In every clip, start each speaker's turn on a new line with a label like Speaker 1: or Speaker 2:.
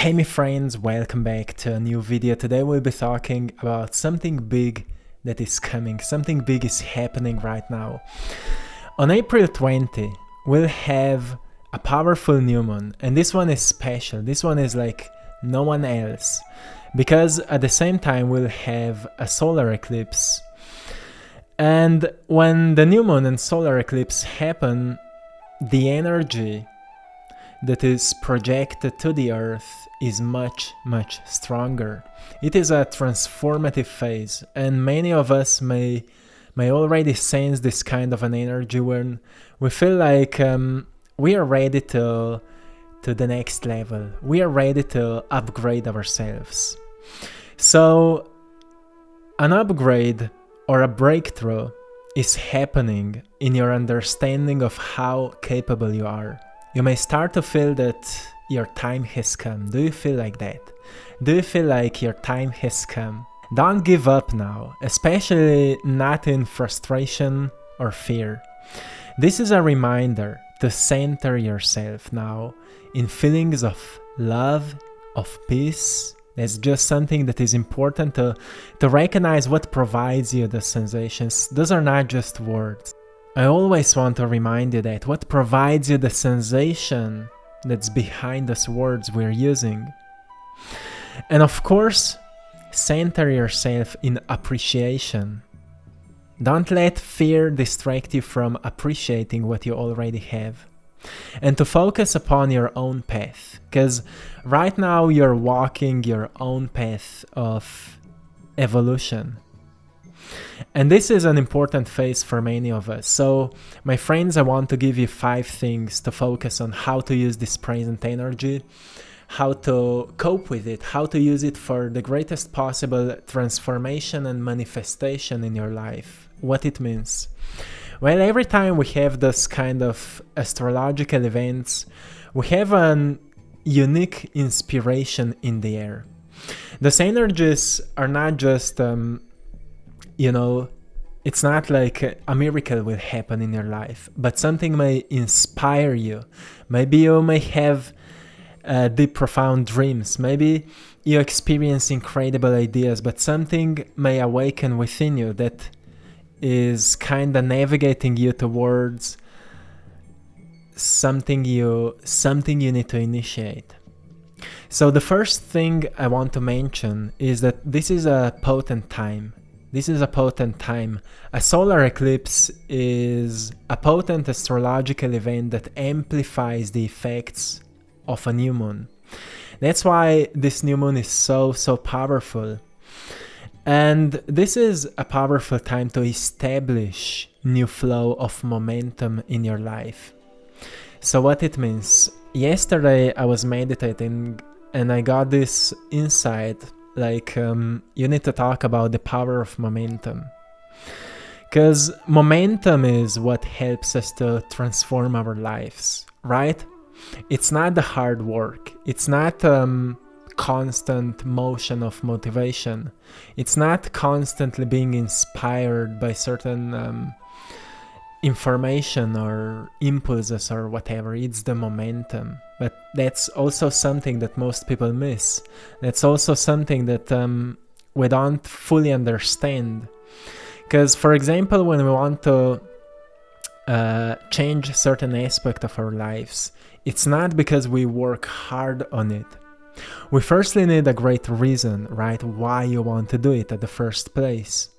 Speaker 1: Hey my friends, welcome back to a new video. Today we'll be talking about something big that is coming. Something big is happening right now. On April 20, we'll have a powerful new moon, and this one is special. This one is like no one else, because at the same time we'll have a solar eclipse. And when the new moon and solar eclipse happen, the energy that is projected to the earth is much stronger. It is a transformative phase, and many of us may already sense this kind of an energy when we feel like we are ready to the next level. We are ready to upgrade ourselves. So an upgrade or a breakthrough is happening in your understanding of how capable you are. You may start to feel that your time has come. Do you feel like that? Do you feel like your time has come? Don't give up now, especially not in frustration or fear. This is a reminder to center yourself now in feelings of love, of peace. That's just something that is important to recognize what provides you the sensations. Those are not just words. I always want to remind you that what provides you the sensation that's behind those words we're using. And of course, center yourself in appreciation. Don't let fear distract you from appreciating what you already have. And to focus upon your own path, because right now you're walking your own path of evolution. And this is an important phase for many of us. So, my friends, I want to give you 5 things to focus on how to use this present energy, how to cope with it, how to use it for the greatest possible transformation and manifestation in your life. What it means. Well, every time we have this kind of astrological events, we have an unique inspiration in the air. Those energies are not just it's not like a miracle will happen in your life, but something may inspire you. Maybe you may have deep, profound dreams. Maybe you experience incredible ideas, but something may awaken within you that is kind of navigating you towards something you need to initiate. So the first thing I want to mention is that this is a potent time. This is a potent time. A solar eclipse is a potent astrological event that amplifies the effects of a new moon. That's why this new moon is so powerful. And this is a powerful time to establish new flow of momentum in your life. So what it means? Yesterday I was meditating and I got this insight. You need to talk about the power of momentum. Because momentum is what helps us to transform our lives, right? It's not the hard work. It's not constant motion of motivation. It's not constantly being inspired by certain information or impulses or whatever. It's the momentum. But that's also something that most people miss. That's also something that we don't fully understand. Because, for example, when we want to change certain aspect of our lives, it's not because we work hard on it. We firstly need a great reason, right? Why you want to do it at the first place.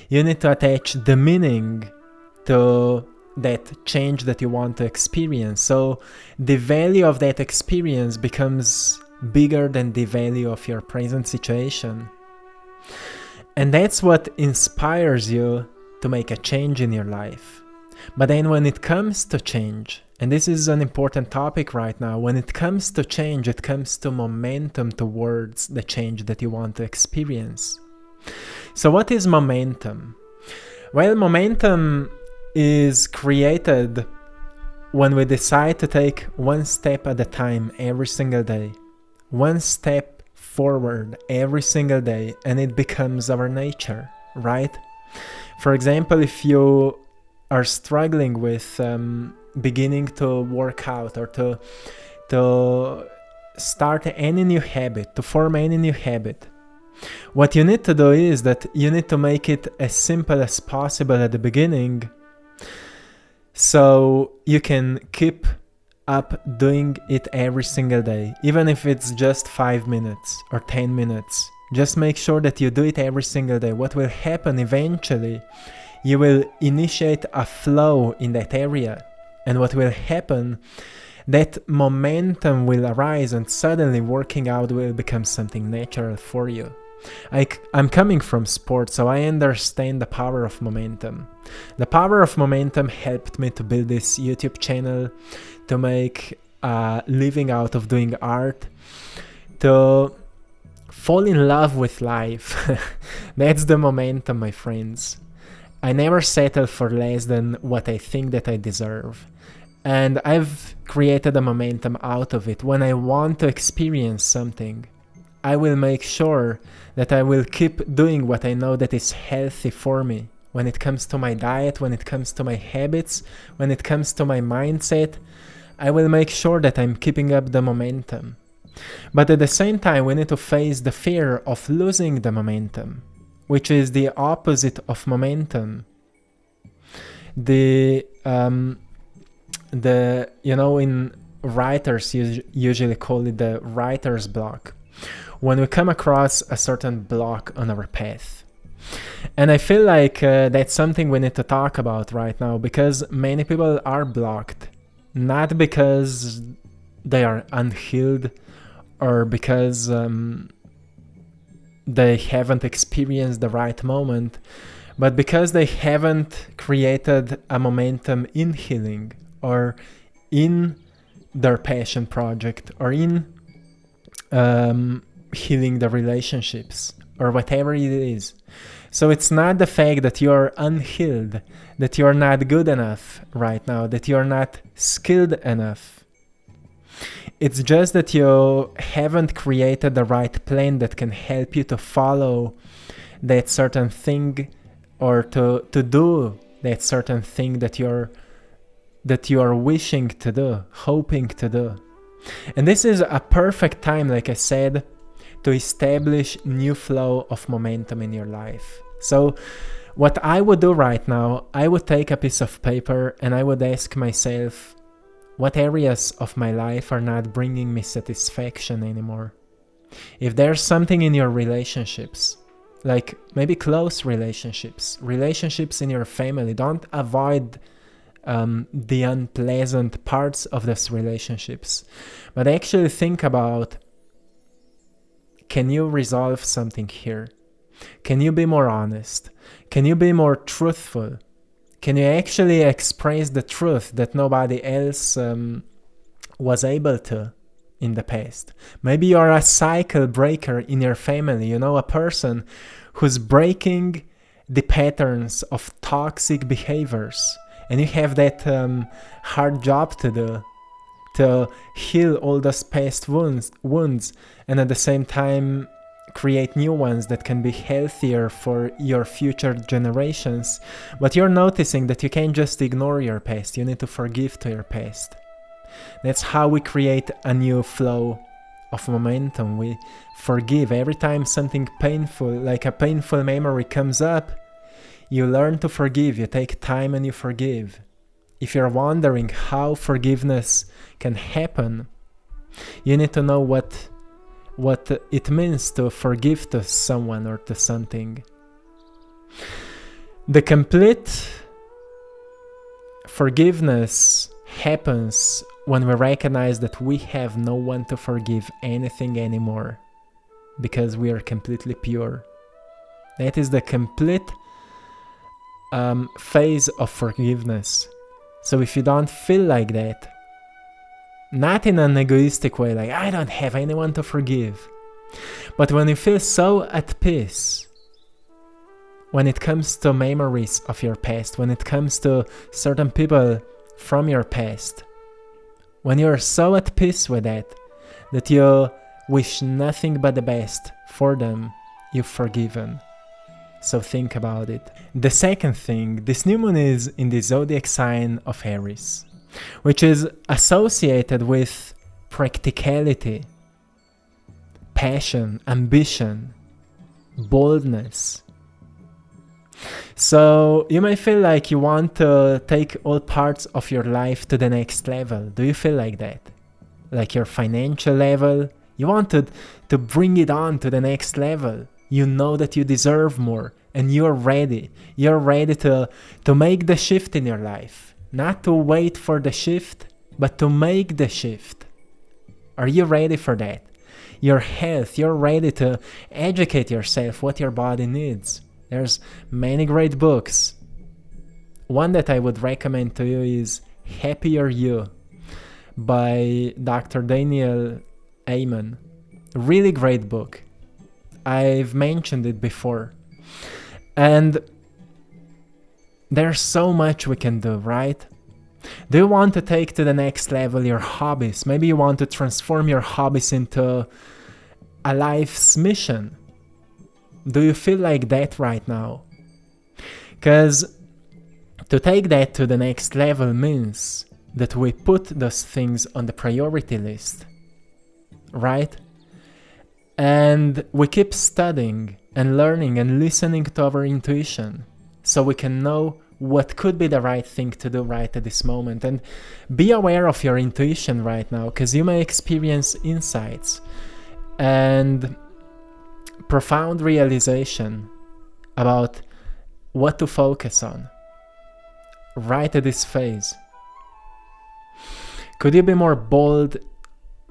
Speaker 1: You need to attach the meaning to that change that you want to experience. So the value of that experience becomes bigger than the value of your present situation. And that's what inspires you to make a change in your life. But then when it comes to change, and this is an important topic right now, when it comes to change, it comes to momentum towards the change that you want to experience. So what is momentum? Well, momentum is created when we decide to take one step at a time every single day. One step forward every single day, and it becomes our nature, right? For example, if you are struggling with beginning to work out or to start any new habit, to form any new habit, what you need to do is that you need to make it as simple as possible at the beginning, so you can keep up doing it every single day, even if it's just 5 minutes or 10 minutes. Just make sure that you do it every single day. What will happen eventually, you will initiate a flow in that area, and what will happen, that momentum will arise, and suddenly working out will become something natural for you. I'm coming from sports, so I understand the power of momentum. The power of momentum helped me to build this YouTube channel, to make a living out of doing art, to fall in love with life. That's the momentum, my friends. I never settle for less than what I think that I deserve. And I've created a momentum out of it. When I want to experience something, I will make sure that I will keep doing what I know that is healthy for me. When it comes to my diet, when it comes to my habits, when it comes to my mindset, I will make sure that I'm keeping up the momentum. But at the same time, we need to face the fear of losing the momentum, which is the opposite of momentum. In writers usually call it the writer's block, when we come across a certain block on our path. And I feel like that's something we need to talk about right now, because many people are blocked, not because they are unhealed or because they haven't experienced the right moment, but because they haven't created a momentum in healing, or in their passion project, or in healing the relationships, or whatever it is. So it's not the fact that you're unhealed, that you're not good enough right now, that you're not skilled enough. It's just that you haven't created the right plan that can help you to follow that certain thing, or to do that certain thing that you're wishing to do, hoping to do. And this is a perfect time, like I said, to establish new flow of momentum in your life. So what I would do right now, I would take a piece of paper and I would ask myself, what areas of my life are not bringing me satisfaction anymore? If there's something in your relationships, like maybe close relationships in your family, don't avoid the unpleasant parts of those relationships, but actually think about, can you resolve something here? Can you be more honest? Can you be more truthful? Can you actually express the truth that nobody else was able to in the past? Maybe you're a cycle breaker in your family, a person who's breaking the patterns of toxic behaviors, and you have that hard job to do, to heal all those past wounds, and at the same time create new ones that can be healthier for your future generations. But you're noticing that you can't just ignore your past, you need to forgive to your past. That's how we create a new flow of momentum. We forgive. Every time something painful, like a painful memory comes up, you learn to forgive. You take time and you forgive. If you're wondering how forgiveness can happen, you need to know what it means to forgive to someone or to something. The complete forgiveness happens when we recognize that we have no one to forgive anything anymore, because we are completely pure. That is the complete phase of forgiveness. So if you don't feel like that, not in an egoistic way, like I don't have anyone to forgive, but when you feel so at peace, when it comes to memories of your past, when it comes to certain people from your past, when you're so at peace with that you wish nothing but the best for them, you've forgiven. So think about it. The second thing, this new moon is in the zodiac sign of Aries, which is associated with practicality, passion, ambition, boldness. So you may feel like you want to take all parts of your life to the next level. Do you feel like that? Like your financial level? You wanted to bring it on to the next level. You know that you deserve more and you're ready. You're ready to make the shift in your life. Not to wait for the shift, but to make the shift. Are you ready for that? Your health, you're ready to educate yourself what your body needs. There's many great books. One that I would recommend to you is Happier You by Dr. Daniel Amen. Really great book. I've mentioned it before. And there's so much we can do, right? Do you want to take to the next level your hobbies? Maybe you want to transform your hobbies into a life's mission. Do you feel like that right now? Because to take that to the next level means that we put those things on the priority list, right? And we keep studying and learning and listening to our intuition so we can know what could be the right thing to do right at this moment. And be aware of your intuition right now, because you may experience insights and profound realization about what to focus on right at this phase. Could you be more bold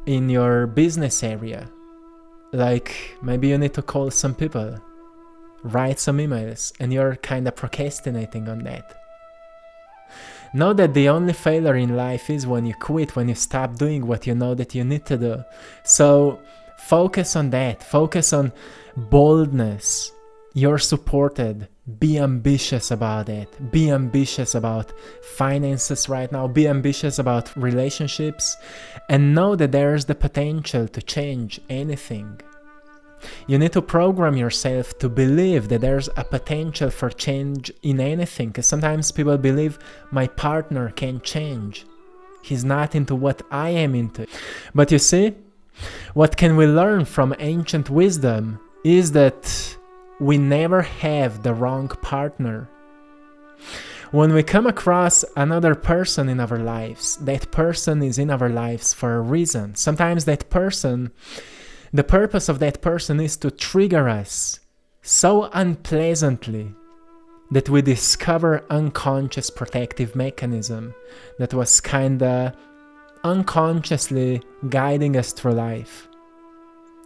Speaker 1: in your business area? Like maybe you need to call some people, write some emails, and you're kind of procrastinating on that. Know that the only failure in life is when you quit, when you stop doing what you know that you need to do. So focus on that. Focus on boldness. You're supported. Be ambitious about it. Be ambitious about finances right now. Be ambitious about relationships. And know that there's the potential to change anything. You need to program yourself to believe that there's a potential for change in anything. Because sometimes people believe my partner can change. He's not into what I am into. But you see, what can we learn from ancient wisdom is that we never have the wrong partner. When we come across another person in our lives, that person is in our lives for a reason. Sometimes that person, the purpose of that person is to trigger us so unpleasantly that we discover unconscious protective mechanism that was kinda unconsciously guiding us through life.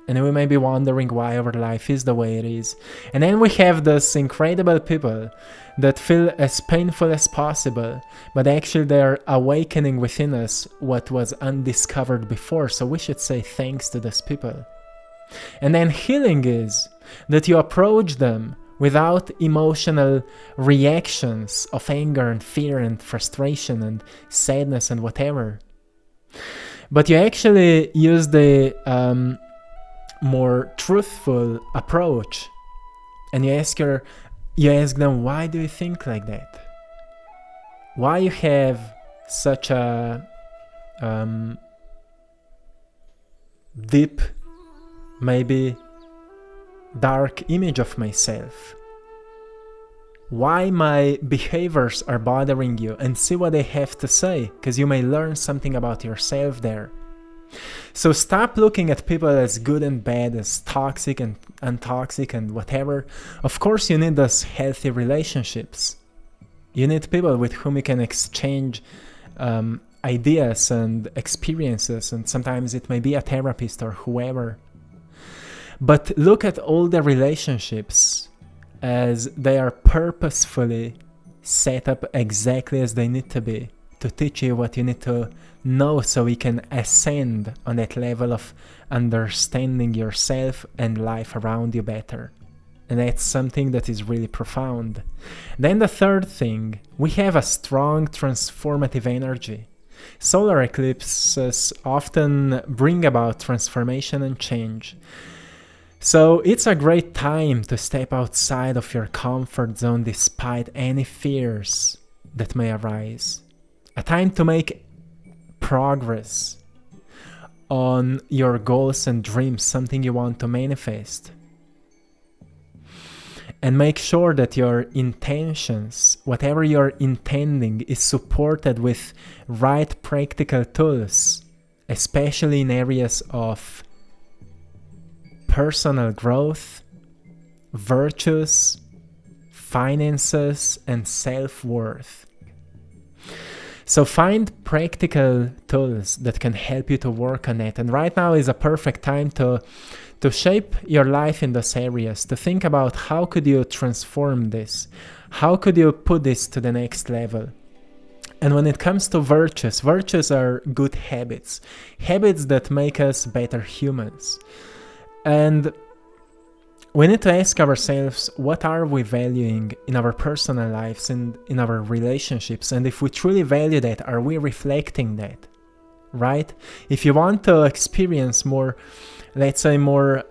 Speaker 1: And we may be wondering why our life is the way it is. And then we have those incredible people that feel as painful as possible, but actually they're awakening within us what was undiscovered before. So we should say thanks to those people. And then healing is that you approach them without emotional reactions of anger and fear and frustration and sadness and whatever. But you actually use the more truthful approach, and you ask them, why do you think like that? Why you have such a deep, maybe dark image of myself? Why my behaviors are bothering you? And see what they have to say, because you may learn something about yourself there. So stop looking at people as good and bad, as toxic and untoxic and whatever. Of course you need those healthy relationships. You need people with whom you can exchange ideas and experiences, and sometimes it may be a therapist or whoever. But look at all the relationships as they are purposefully set up exactly as they need to be, to teach you what you need to know so you can ascend on that level of understanding yourself and life around you better. And that's something that is really profound. Then the third thing, we have a strong transformative energy. Solar eclipses often bring about transformation and change. So it's a great time to step outside of your comfort zone despite any fears that may arise. A time to make progress. on your goals and dreams, something you want to manifest. And make sure that your intentions, whatever you're intending, is supported with right practical tools, especially in areas of personal growth, virtues, finances, and self-worth. So find practical tools that can help you to work on it. And right now is a perfect time to shape your life in those areas, to think about how could you transform this? How could you put this to the next level? And when it comes to virtues, virtues are good habits, habits that make us better humans. And we need to ask ourselves, what are we valuing in our personal lives and in our relationships? And if we truly value that, are we reflecting that? Right? If you want to experience more, let's say more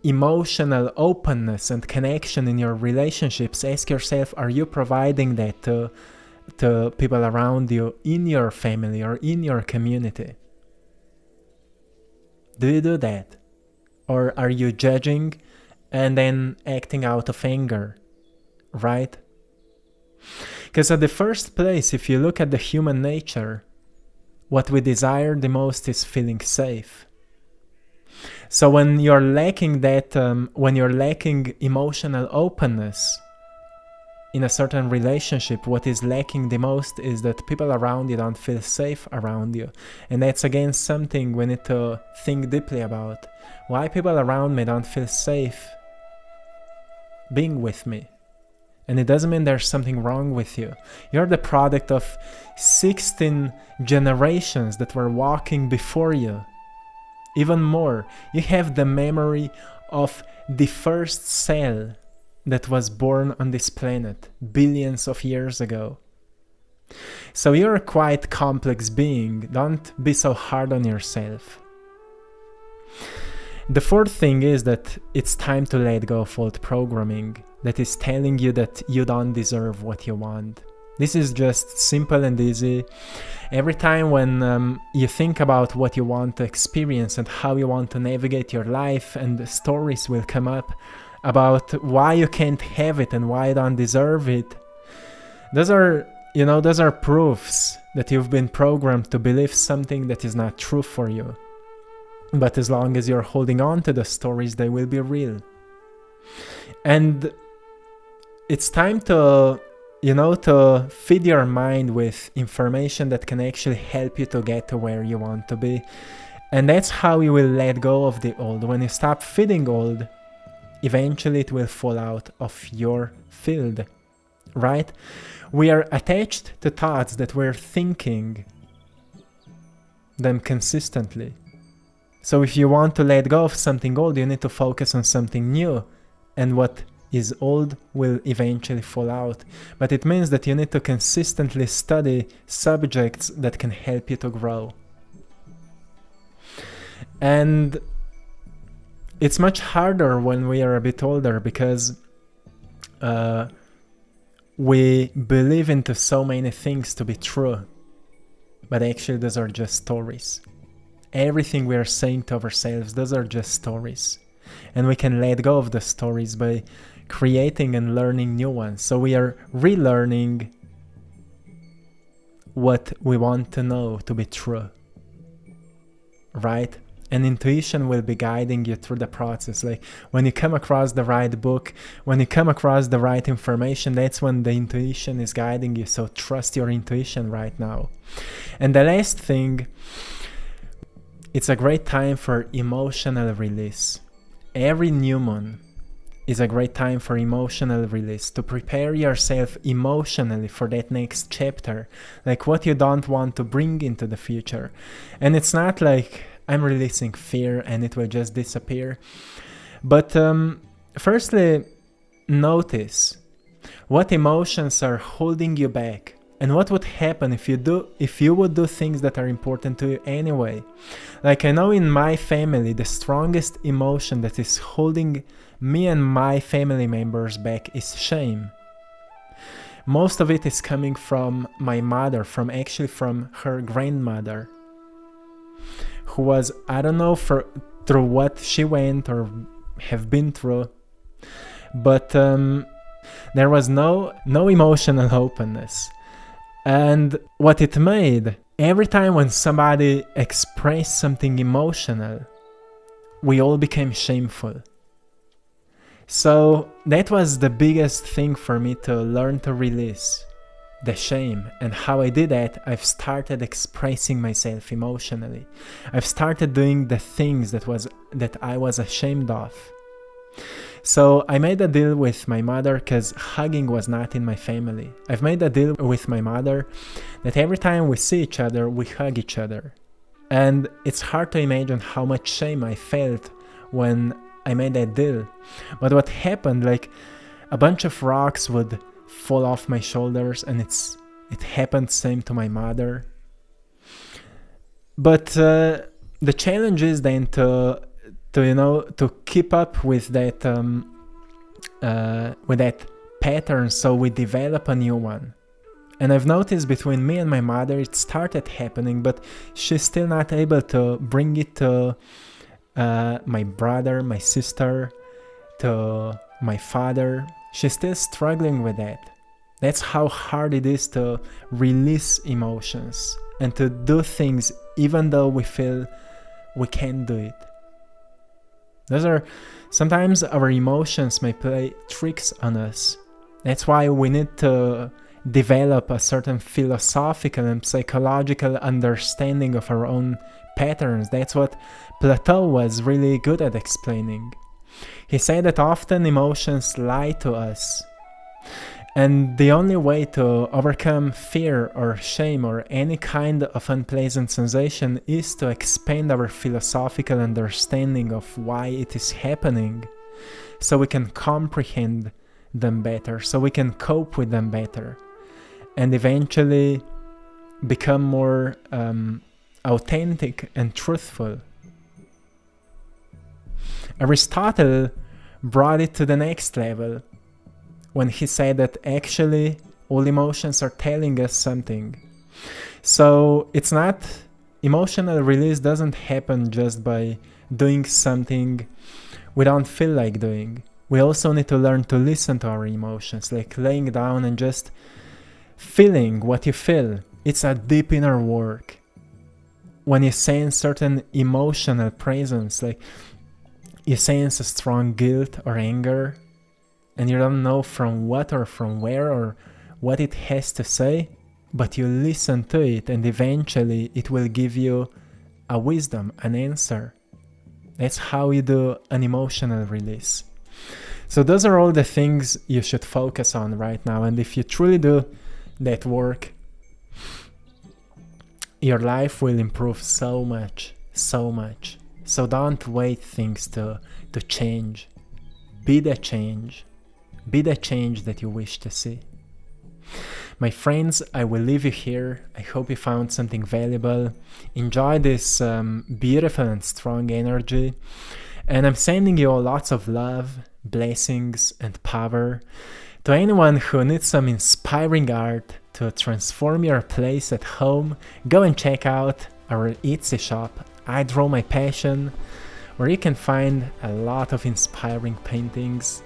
Speaker 1: emotional openness and connection in your relationships, ask yourself, are you providing that to people around you in your family or in your community? Do you do that? Or are you judging and then acting out of anger, right? Because at the first place, if you look at the human nature, what we desire the most is feeling safe. So when you're lacking that, when you're lacking emotional openness in a certain relationship, what is lacking the most is that people around you don't feel safe around you. And that's again something we need to think deeply about. Why people around me don't feel safe being with me? And it doesn't mean there's something wrong with you. You're the product of 16 generations that were walking before you. Even more, you have the memory of the first cell that was born on this planet billions of years ago. So you're a quite complex being. Don't be so hard on yourself. The fourth thing is that it's time to let go of old programming that is telling you that you don't deserve what you want. This is just simple and easy. Every time when you think about what you want to experience and how you want to navigate your life, and the stories will come up about why you can't have it and why you don't deserve it. Those are proofs that you've been programmed to believe something that is not true for you. But as long as you're holding on to the stories, they will be real. And it's time to feed your mind with information that can actually help you to get to where you want to be. And that's how you will let go of the old. When you stop feeding old, eventually it will fall out of your field, right? We are attached to thoughts that we're thinking them consistently. So if you want to let go of something old, you need to focus on something new. And what is old will eventually fall out. But it means that you need to consistently study subjects that can help you to grow. And it's much harder when we are a bit older because we believe into so many things to be true. But actually those are just stories. Everything we are saying to ourselves, those are just stories. And we can let go of the stories by creating and learning new ones. So we are relearning what we want to know to be true, right? And intuition will be guiding you through the process. Like when you come across the right book, when you come across the right information, that's when the intuition is guiding you. So trust your intuition right now. And the last thing, it's a great time for emotional release. Every new moon is a great time for emotional release, to prepare yourself emotionally for that next chapter, like what you don't want to bring into the future. And it's not like I'm releasing fear and it will just disappear. But firstly, notice what emotions are holding you back. And what would happen if you would do things that are important to you anyway? Like I know in my family, the strongest emotion that is holding me and my family members back is shame. Most of it is coming from my mother, from her grandmother, who was, I don't know through what she went or have been through, but there was no emotional openness. And what it made, every time when somebody expressed something emotional, we all became shameful. So that was the biggest thing for me to learn to release, the shame. And how I did that, I've started expressing myself emotionally. I've started doing the things that I was ashamed of. So I made a deal with my mother, because hugging was not in my family. I've made a deal with my mother that every time we see each other, we hug each other. And it's hard to imagine how much shame I felt when I made that deal. But what happened, like a bunch of rocks would fall off my shoulders, and it happened same to my mother. But the challenge is then to keep up with that pattern, so we develop a new one. And I've noticed between me and my mother, it started happening, but she's still not able to bring it to my brother, my sister, to my father. She's still struggling with that. That's how hard it is to release emotions and to do things even though we feel we can't do it. Sometimes our emotions may play tricks on us. That's why we need to develop a certain philosophical and psychological understanding of our own patterns. That's what Plato was really good at explaining. He said that often emotions lie to us, and the only way to overcome fear or shame or any kind of unpleasant sensation is to expand our philosophical understanding of why it is happening, so we can comprehend them better, so we can cope with them better, and eventually become more authentic and truthful. Aristotle brought it to the next level when he said that actually all emotions are telling us something. So emotional release doesn't happen just by doing something we don't feel like doing. We also need to learn to listen to our emotions, like laying down and just feeling what you feel. It's a deep inner work. When you sense certain emotional presence, like you sense a strong guilt or anger, and you don't know from what or from where or what it has to say, but you listen to it, and eventually it will give you a wisdom, an answer. That's how you do an emotional release. So those are all the things you should focus on right now, and if you truly do that work, your life will improve so much, so much. So don't wait things to change. Be the change. Be the change that you wish to see. My friends, I will leave you here. I hope you found something valuable. Enjoy this beautiful and strong energy. And I'm sending you lots of love, blessings, and power. To anyone who needs some inspiring art to transform your place at home, go and check out our Etsy shop, I Draw My Passion, where you can find a lot of inspiring paintings.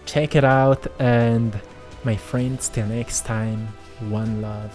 Speaker 1: Check it out, and my friends, till next time, one love.